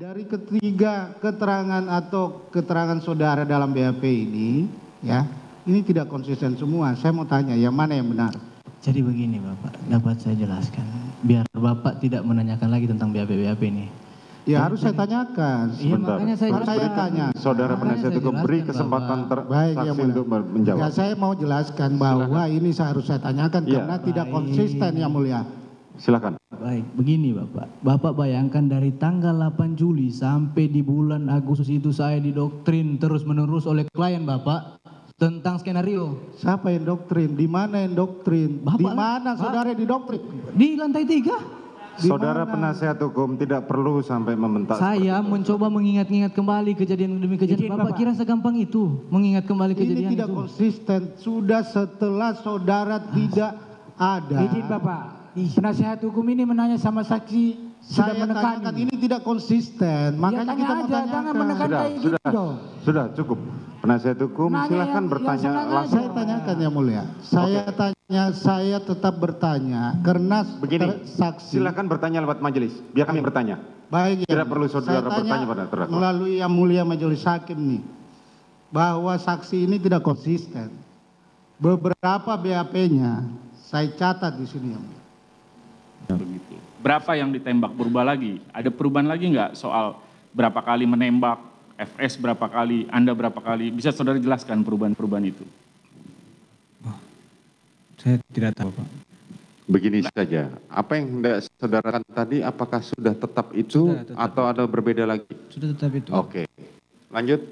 Dari ketiga keterangan atau keterangan saudara dalam BAP ini, ya, ini tidak konsisten semua. Saya mau tanya, yang mana yang benar? Jadi begini Bapak, dapat saya jelaskan. Biar Bapak tidak menanyakan lagi tentang BAP-BAP ini. Ya harus saya tanyakan. Iya, makanya saya Harus saya tanya. Saudara penasihat hukum beri kesempatan Baik, yang saksi mulia. untuk menjawab. Ya, saya mau jelaskan bahwa ini harus saya tanyakan karena tidak konsisten yang mulia. Silakan. Baik, begini Bapak. Bapak bayangkan dari tanggal 8 Juli sampai di bulan Agustus itu saya didoktrin terus-menerus oleh klien Bapak tentang skenario. Siapa yang doktrin? Di mana yang doktrin? Di mana saudara didoktrin? Di lantai 3. Saudara penasihat hukum tidak perlu sampai membentak. Saya mencoba mengingat-ingat kembali kejadian demi kejadian. Bapak kira segampang itu mengingat kembali kejadian ini tidak itu? konsisten. Sudah setelah saudara tidak ada. Izin Bapak, penasihat hukum ini menanya sama saksi sudah Saya menekan tanyakan ini tidak konsisten. Makanya tanya kita mau aja, jangan tanyakan. menekan kayak gitu dong. Sudah cukup. Penasihat hukum Nanya silakan yang bertanya sengaja. langsung. Saya tanyakan yang mulia. Saya tetap bertanya karena Begini, saksi. silakan bertanya lewat majelis. Biar kami bertanya. Baik ya. Tidak perlu saudara bertanya pada terdakwa. Melalui yang mulia majelis hakim nih, bahwa saksi ini tidak konsisten. Beberapa BAP-nya saya catat di sini yang mulia. Begitu. Berapa yang ditembak, berubah lagi? Ada perubahan lagi nggak soal berapa kali menembak, FS berapa kali, Anda berapa kali? Bisa saudara jelaskan perubahan-perubahan itu? Saya tidak tahu Pak. Begini saja, apa yang hendak saudara katakan tadi, apakah sudah tetap itu Sudah tetap. atau ada berbeda lagi? Sudah tetap itu. Oke, lanjut.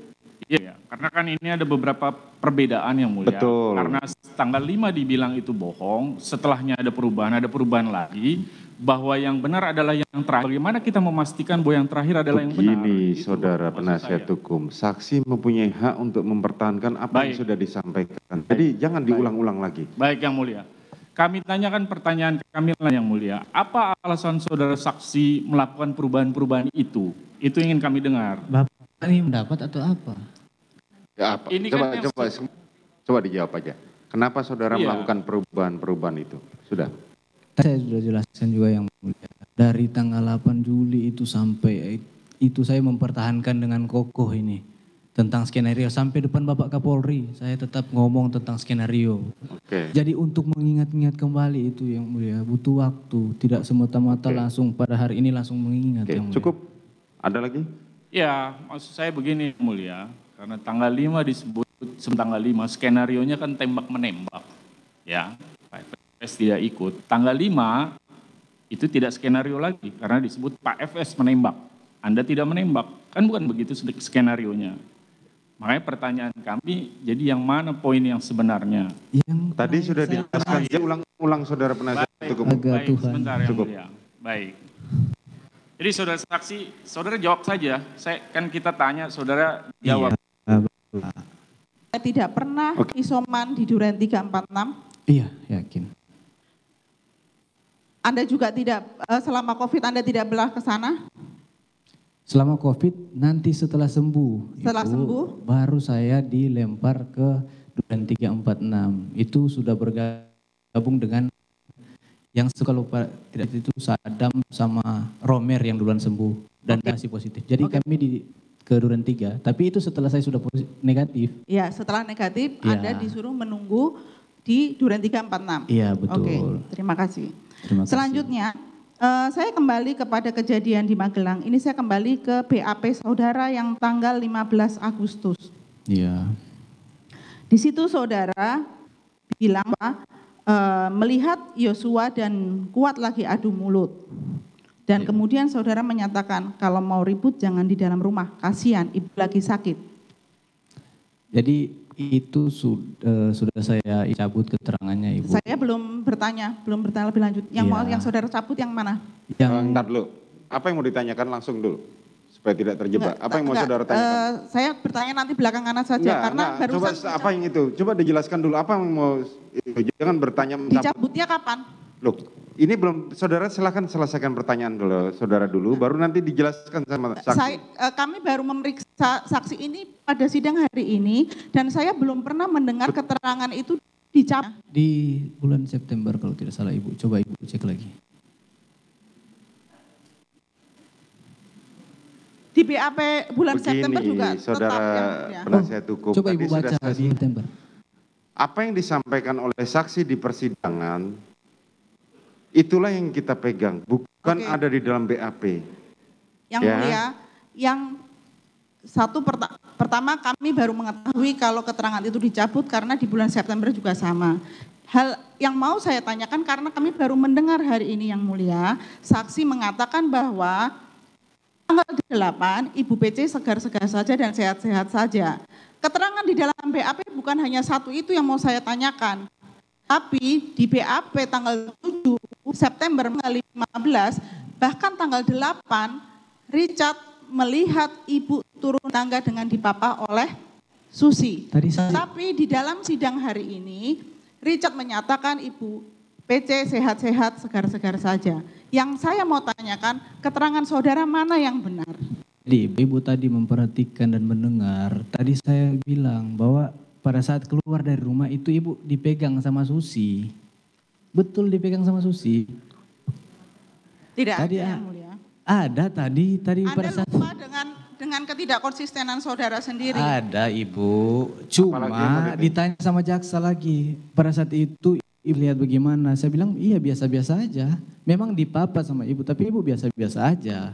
Iya, karena kan ini ada beberapa perbedaan yang mulia. Betul. Karena tanggal 5 dibilang itu bohong, setelahnya ada perubahan lagi, bahwa yang benar adalah yang terakhir. Bagaimana kita memastikan bahwa yang terakhir adalah yang benar? Begini Itu saudara maksud penasihat saya. hukum, saksi mempunyai hak untuk mempertahankan apa yang Baik. sudah disampaikan. Jadi jangan diulang-ulang lagi. Baik yang mulia. Kami tanyakan pertanyaan kami lah yang mulia. Apa alasan saudara saksi melakukan perubahan-perubahan itu? Itu ingin kami dengar. Bapak ini mendapat atau apa? Ya, apa? Ini kan Coba dijawab aja. Kenapa saudara Iya. melakukan perubahan-perubahan itu? Sudah. Saya sudah jelaskan juga yang mulia. Dari tanggal 8 Juli itu sampai itu saya mempertahankan dengan kokoh ini tentang skenario sampai depan Bapak Kapolri. Saya tetap ngomong tentang skenario. Oke. Jadi untuk mengingat-ingat kembali itu yang mulia butuh waktu, tidak semata-mata Oke. langsung pada hari ini langsung mengingat Oke, yang mulia. cukup. Ada lagi? Ya, maksud saya begini yang mulia. Karena tanggal 5 disebut, tanggal 5 skenarionya kan tembak menembak. Ya, Pak FS tidak ikut. Tanggal 5 itu tidak skenario lagi karena disebut Pak FS menembak. Anda tidak menembak. Kan bukan begitu skenarionya. Makanya pertanyaan kami, jadi yang mana poin yang sebenarnya? Yang Tadi sudah saya dijelaskan. Ya, ulang-ulang saudara penasihat hukum. Agak Baik, Tuhan. sebentar yang Cukup. mulia. Baik. Jadi saudara saksi, saudara jawab saja. Kan kita tanya, saudara jawab. Saya tidak pernah isoman di Duren 346. Iya, yakin. Anda juga tidak, selama COVID Anda tidak belah ke sana? Selama COVID nanti setelah sembuh. Setelah itu sembuh? baru saya dilempar ke Duren 346. Itu sudah bergabung dengan yang suka lupa tidak itu Sadam sama Romer yang duluan sembuh dan masih positif. Jadi kami di ke Duren 3, tapi itu setelah saya sudah negatif. Ya, setelah negatif Ya. Anda disuruh menunggu di Duren 346. Iya, betul. Oke, terima kasih. Terima kasih. Selanjutnya, saya kembali kepada kejadian di Magelang. Ini saya kembali ke BAP saudara yang tanggal 15 Agustus. Iya. Di situ saudara bilang bahwa melihat Yosua dan Kuat lagi adu mulut. Dan kemudian saudara menyatakan kalau mau ribut jangan di dalam rumah, kasihan ibu lagi sakit. Jadi itu sudah saya cabut keterangannya Ibu. Saya belum bertanya lebih lanjut. Yang Iya. mau yang saudara cabut yang mana? Ntar dulu. Apa yang mau ditanyakan langsung dulu? Supaya tidak terjebak. Apa yang mau saudara tanyakan? Saya bertanya nanti belakangan saja karena Coba barusan apa yang itu? Coba dijelaskan dulu apa yang mau itu. Jangan bertanya. dicabutnya kapan? Loh, ini belum, saudara silakan selesaikan pertanyaan dulu, saudara dulu, baru nanti dijelaskan sama saksi. Kami baru memeriksa saksi ini pada sidang hari ini dan saya belum pernah mendengar keterangan itu dicabut. Di bulan September kalau tidak salah Ibu. Coba Ibu cek lagi. Di BAP bulan September juga Saudara tetap yang mulia. penasihat hukum. Coba tadi Ibu sudah baca saya di September. apa yang disampaikan oleh saksi di persidangan, itulah yang kita pegang, bukan Oke. ada di dalam BAP. Yang Ya. mulia, yang satu pertama kami baru mengetahui kalau keterangan itu dicabut karena di bulan September juga sama. Hal yang mau saya tanyakan karena kami baru mendengar hari ini yang mulia, saksi mengatakan bahwa tanggal 8 Ibu PC segar-segar saja dan sehat-sehat saja. Keterangan di dalam BAP bukan hanya satu itu yang mau saya tanyakan. Tapi di BAP tanggal 7 September 15, bahkan tanggal 8, Richard melihat ibu turun tangga dengan dipapah oleh Susi. Tapi di dalam sidang hari ini, Richard menyatakan ibu PC sehat-sehat, segar-segar saja. Yang saya mau tanyakan, keterangan saudara mana yang benar? Jadi Ibu tadi memperhatikan dan mendengar, tadi saya bilang bahwa pada saat keluar dari rumah itu Ibu dipegang sama Susi. Betul dipegang sama Susi. Tidak Tadi ada yang mulia. ada tadi pada Anda saat lupa dengan ketidakkonsistenan saudara sendiri. ada Ibu, Apalagi yang mau cuma ditanya? ditanya sama jaksa lagi. Pada saat itu Ibu lihat bagaimana? Saya bilang iya biasa-biasa aja. Memang dipapat sama Ibu, tapi Ibu biasa-biasa aja.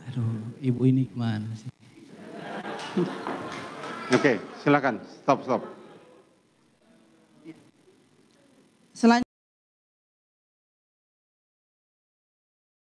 Aduh, Ibu ini gimana sih? Oke, silakan. Stop. Selanjutnya